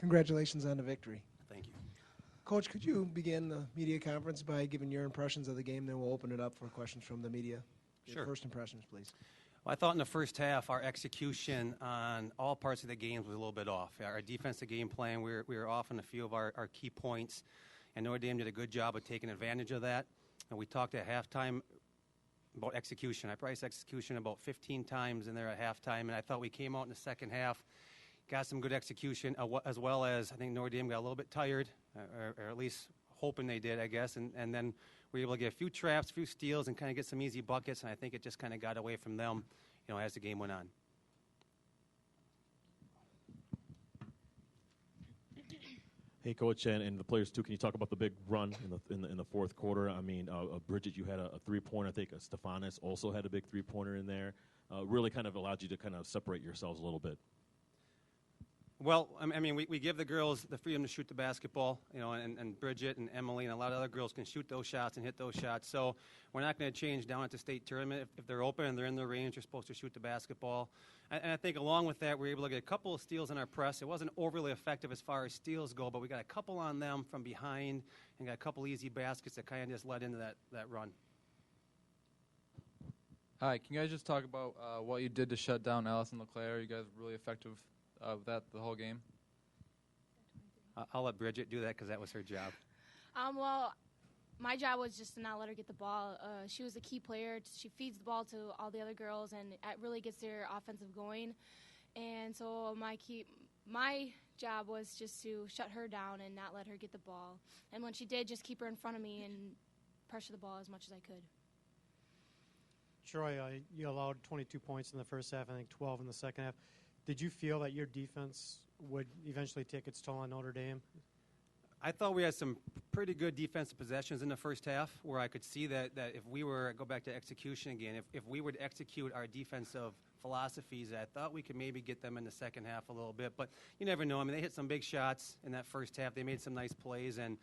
Congratulations on the victory. Thank you. Coach, could you begin the media conference by giving your impressions of the game? Then we'll open it up for questions from the media. Your Sure. first impressions, please. Well, I thought in the first half our execution on all parts of the game was a little bit off. Our defensive game plan, we were off on a few of our key points, and Notre Dame did a good job of taking advantage of that. And we talked at halftime about execution. I priced execution about 15 times in there at halftime, and I thought we came out in the second half, got some good execution, as well as I think Notre Dame got a little bit tired, or at least hoping they did, I guess, and then we were able to get a few traps, a few steals, and kind of get some easy buckets, and I think it just kind of got away from them, as the game went on. Hey, Coach, and the players too. Can you talk about the big run in the fourth quarter? I mean, Bridget, you had a 3-pointer. I think Stefanis also had a big 3-pointer in there. Really kind of allowed you to kind of separate yourselves a little bit. Well, I mean, we give the girls the freedom to shoot the basketball, and Bridget and Emily and a lot of other girls can shoot those shots and hit those shots. So we're not going to change down at the state tournament. If they're open and they're in the range, they're supposed to shoot the basketball. And I think along with that, we were able to get a couple of steals in our press. It wasn't overly effective as far as steals go, but we got a couple on them from behind and got a couple easy baskets that kind of just led into that run. Hi, can you guys just talk about what you did to shut down Allison LeClaire? You guys were really effective of that the whole game? I'll let Bridget do that because that was her job. Well, my job was just to not let her get the ball. She was a key player. She feeds the ball to all the other girls, and it really gets their offensive going. And so my job was just to shut her down and not let her get the ball. And when she did, just keep her in front of me and pressure the ball as much as I could. Troy, you allowed 22 points in the first half, I think 12 in the second half. Did you feel that your defense would eventually take its toll on Notre Dame? I thought we had some pretty good defensive possessions in the first half where I could see that if we were, go back to execution again, if we would execute our defensive philosophies, I thought we could maybe get them in the second half a little bit. But you never know. I mean, they hit some big shots in that first half. They made some nice plays, and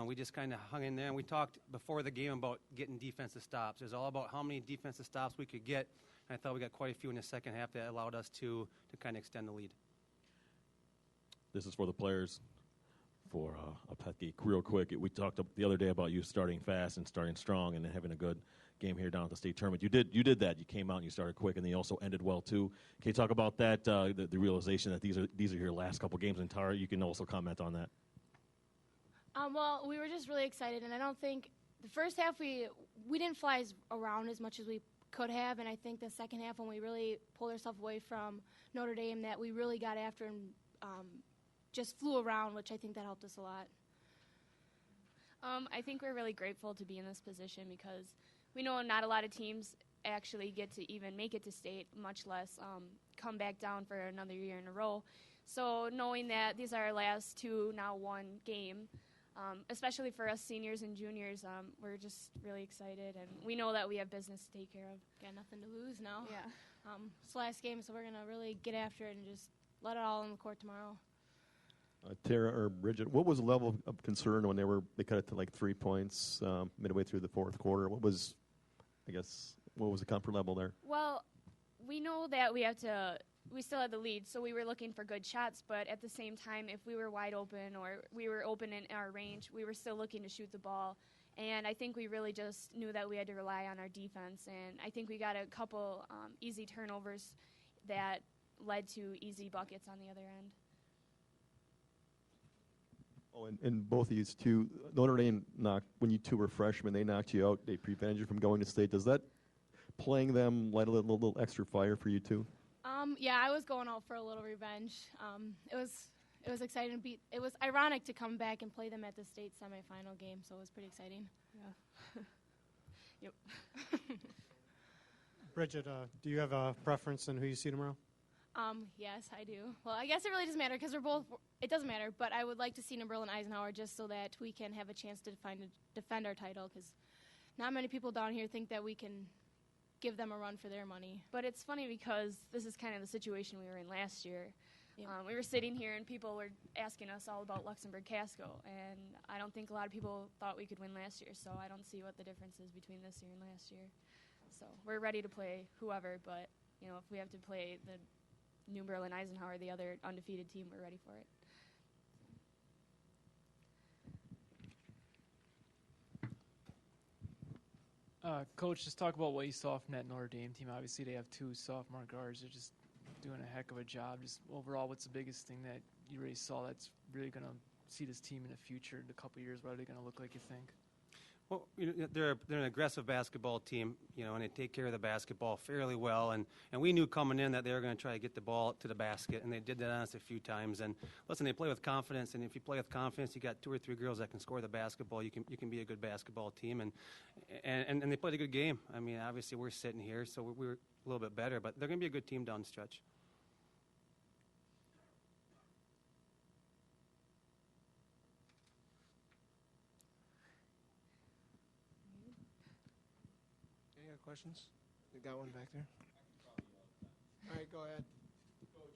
we just kind of hung in there. And we talked before the game about getting defensive stops. It was all about how many defensive stops we could get. And I thought we got quite a few in the second half that allowed us to kind of extend the lead. This is for the players. For a pet geek, real quick, we talked the other day about you starting fast and starting strong and having a good game here down at the state tournament. You did that. You came out and you started quick, and then you also ended well too. Can you talk about that? The realization that these are your last couple games, and Tara, you can also comment on that. Well, we were just really excited, and I don't think the first half we didn't fly around as much as we could have, and I think the second half when we really pulled ourselves away from Notre Dame, that we really got after and just flew around, which I think that helped us a lot. I think we're really grateful to be in this position because we know not a lot of teams actually get to even make it to state, much less come back down for another year in a row. So knowing that these are our last two, now one game, especially for us seniors and juniors, we're just really excited, and we know that we have business to take care of. Got nothing to lose now. Yeah. It's the last game, so we're going to really get after it and just let it all on the court tomorrow. Tara or Bridget, what was the level of concern when they cut it to like 3 points midway through the fourth quarter? What was the comfort level there? Well, we know that we still had the lead, so we were looking for good shots, but at the same time, if we were wide open or we were open in our range, we were still looking to shoot the ball. And I think we really just knew that we had to rely on our defense, and I think we got a couple easy turnovers that led to easy buckets on the other end. Oh, and both of these two, Notre Dame when you two were freshmen, they knocked you out. They prevented you from going to state. Does that playing them light a little extra fire for you too? Yeah, I was going out for a little revenge. It was exciting to beat. It was ironic to come back and play them at the state semifinal game, so it was pretty exciting. Yeah. Yep. Bridget, do you have a preference in who you see tomorrow? Yes, I do. Well, I guess it really doesn't matter because it doesn't matter, but I would like to see Nebraska and Eisenhower just so that we can have a chance to defend our title because not many people down here think that we can give them a run for their money. But it's funny because this is kind of the situation we were in last year. Yeah. We were sitting here and people were asking us all about Luxembourg-Casco, and I don't think a lot of people thought we could win last year, so I don't see what the difference is between this year and last year. So we're ready to play whoever, but if we have to play the New Berlin Eisenhower, the other undefeated team, we're ready for it. Coach, just talk about what you saw from that Notre Dame team. Obviously, they have 2 sophomore guards. They're just doing a heck of a job. Just overall, what's the biggest thing that you really saw that's really going to see this team in the future in a couple of years? What are they going to look like, you think? Well, they're an aggressive basketball team, and they take care of the basketball fairly well. And we knew coming in that they were going to try to get the ball to the basket, and they did that on us a few times. And listen, they play with confidence, and if you play with confidence, you got 2 or 3 girls that can score the basketball. You can be a good basketball team, and they played a good game. I mean, obviously we're sitting here, so we're a little bit better, but they're going to be a good team down the stretch. Any other questions? We got one back there. All right, go ahead. Coach,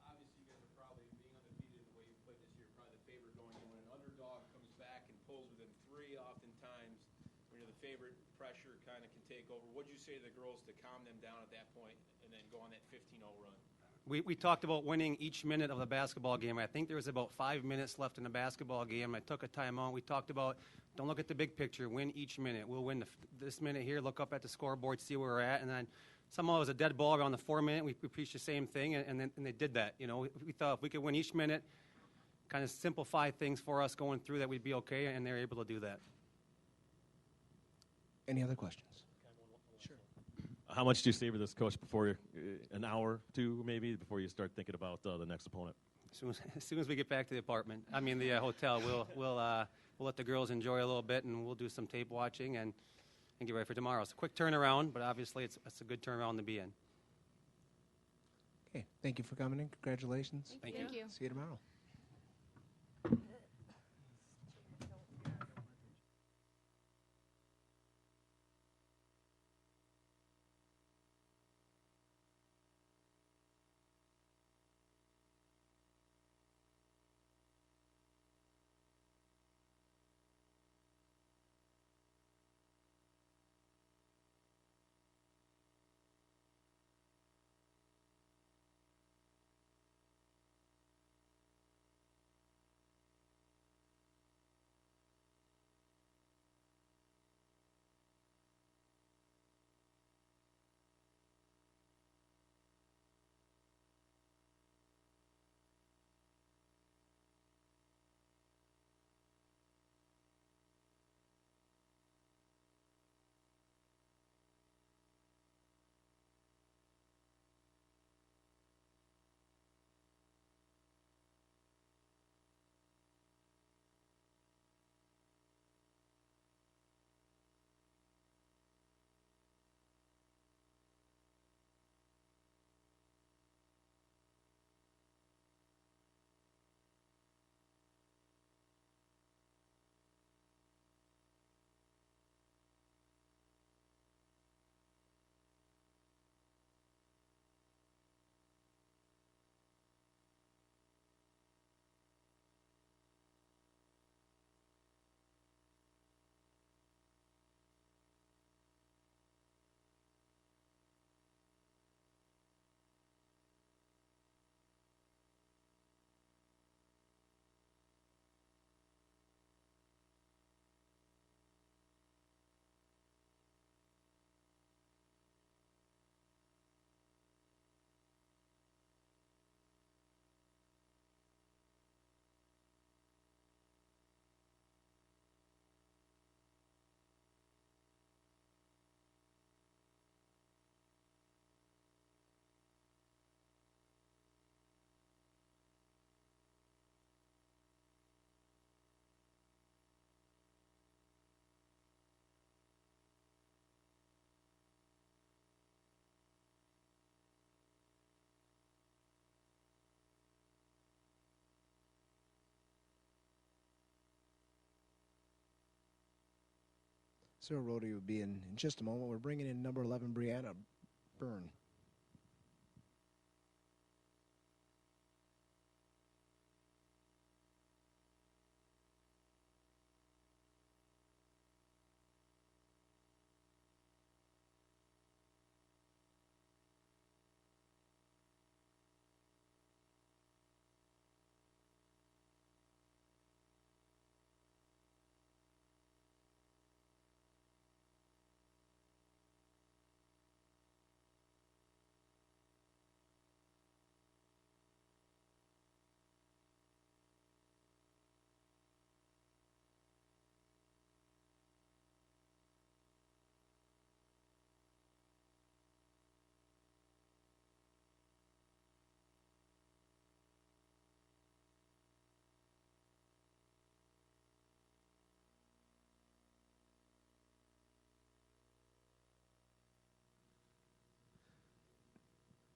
obviously you guys are probably being undefeated in the way you played this year, probably the favorite going in. When an underdog comes back and pulls within 3, oftentimes when you're the favorite, pressure kind of can take over. What did you say to the girls to calm them down at that point and then go on that 15-0 run? We talked about winning each minute of the basketball game. I think there was about 5 minutes left in the basketball game. I took a timeout. We talked about don't look at the big picture. Win each minute. We'll win this minute here. Look up at the scoreboard, see where we're at, and then somehow it was a dead ball around the 4 minute. We preached the same thing, and they did that. We thought if we could win each minute, kind of simplify things for us going through, that we'd be okay, and they were able to do that. Any other questions? Sure. How much do you savor this, Coach, before an hour, 2 maybe, before you start thinking about the next opponent? As soon as we get back to the hotel, we'll let the girls enjoy a little bit, and we'll do some tape watching and get ready for tomorrow. It's a quick turnaround, but obviously it's a good turnaround to be in. Okay, thank you for coming in. Congratulations. Thank you. See you tomorrow. So Rhodey will be in just a moment. We're bringing in number 11, Brianna Byrne.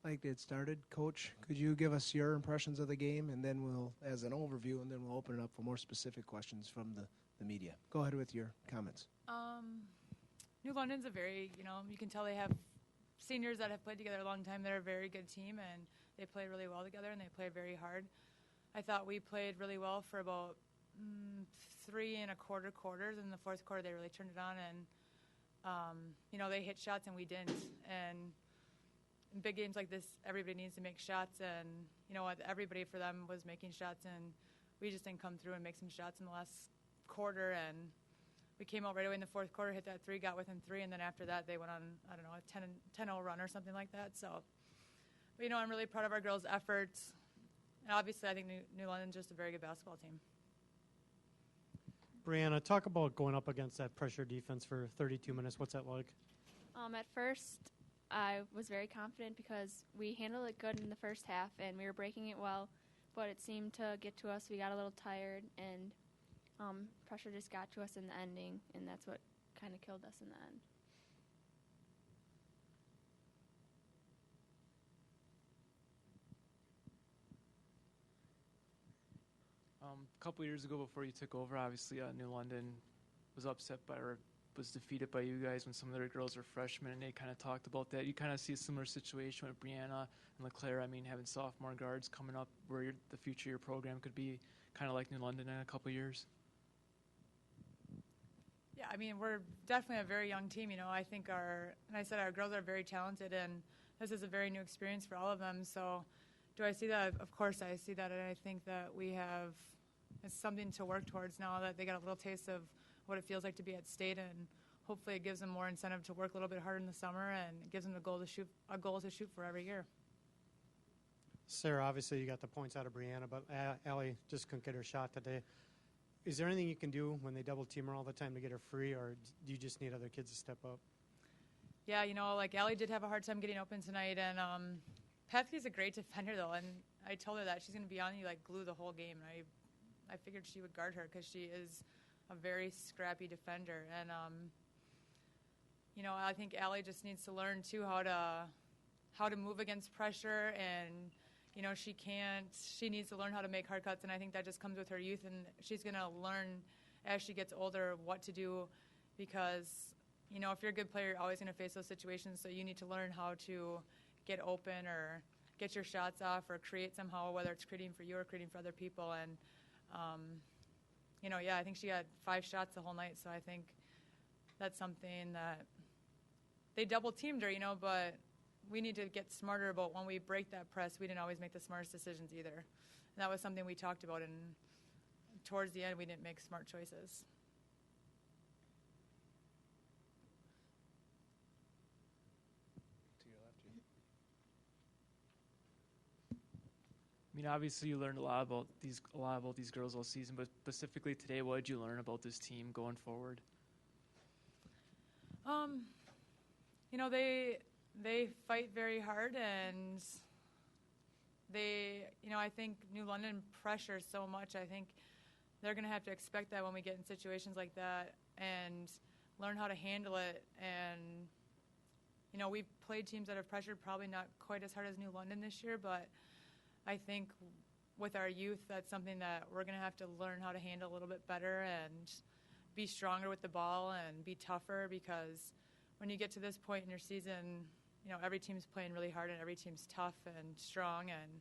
like to get started. Coach, could you give us your impressions of the game, and then we'll, as an overview, and then we'll open it up for more specific questions from the media. Go ahead with your comments. New London's a very, you can tell they have seniors that have played together a long time. They're a very good team, and they play really well together, and they play very hard. I thought we played really well for about 3 1/4 quarters. In the fourth quarter, they really turned it on, and, they hit shots, and we didn't. And in big games like this, everybody needs to make shots, and, everybody for them was making shots, and we just didn't come through and make some shots in the last quarter, and we came out right away in the fourth quarter, hit that 3, got within 3, and then after that they went on, I don't know, a 10-0 run or something like that. So, but, I'm really proud of our girls' efforts. And obviously, I think New London's just a very good basketball team. Brianna, talk about going up against that pressure defense for 32 minutes. What's that like? At first, I was very confident because we handled it good in the first half, and we were breaking it well, but it seemed to get to us. We got a little tired, and pressure just got to us in the ending, and that's what kind of killed us in the end. A couple years ago, before you took over, obviously New London was was defeated by you guys when some of their girls were freshmen, and they kind of talked about that. You kind of see a similar situation with Brianna and LeClaire. I mean, having sophomore guards coming up, where the future of your program could be kind of like New London in a couple years. Yeah, I mean, we're definitely a very young team. I think our girls are very talented, and this is a very new experience for all of them. So, do I see that? Of course, I see that, and I think that it's something to work towards now that they got a little taste of what it feels like to be at state, and hopefully it gives them more incentive to work a little bit harder in the summer, and it gives them a goal to shoot for every year. Sarah, obviously you got the points out of Brianna, but Allie just couldn't get her shot today. Is there anything you can do when they double team her all the time to get her free, or do you just need other kids to step up? Yeah, like Allie did have a hard time getting open tonight, and Pethke's a great defender, though, and I told her that she's going to be on you like glue the whole game. And I figured she would guard her because she is a very scrappy defender. And, I think Allie just needs to learn, too, how to move against pressure. And, she needs to learn how to make hard cuts. And I think that just comes with her youth. And she's going to learn as she gets older what to do because, if you're a good player, you're always going to face those situations. So you need to learn how to get open or get your shots off or create somehow, whether it's creating for you or creating for other people. And, I think she got 5 shots the whole night, so I think that's something that they double-teamed her, but we need to get smarter about when we break that press. We didn't always make the smartest decisions either. And that was something we talked about, and towards the end, we didn't make smart choices. I mean, obviously you learned a lot about these girls all season, but specifically today, what did you learn about this team going forward? They fight very hard, and I think New London pressures so much. I think they're going to have to expect that when we get in situations like that and learn how to handle it. And, we've played teams that have pressured probably not quite as hard as New London this year, but I think with our youth, that's something that we're going to have to learn how to handle a little bit better and be stronger with the ball and be tougher, because when you get to this point in your season, every team's playing really hard and every team's tough and strong, and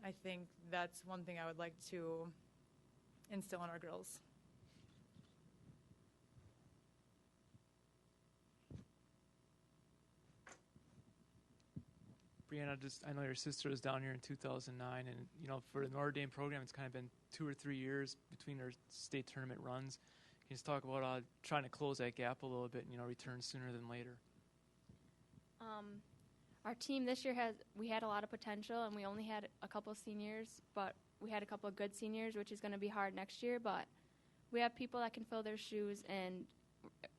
I think that's one thing I would like to instill in our girls. Brianna, I know your sister was down here in 2009, and for the Notre Dame program, it's kind of been 2 or 3 years between their state tournament runs. Can you just talk about trying to close that gap a little bit and return sooner than later? Our team this year we had a lot of potential, and we only had a couple seniors, but we had a couple of good seniors, which is going to be hard next year. But we have people that can fill their shoes, and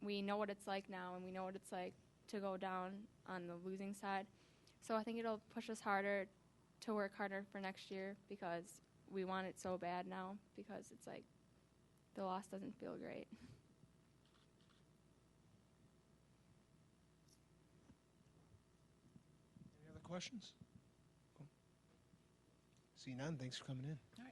we know what it's like now, and we know what it's like to go down on the losing side. So I think it'll push us harder to work harder for next year, because we want it so bad now, because it's like the loss doesn't feel great. questions? See none. Thanks for coming in.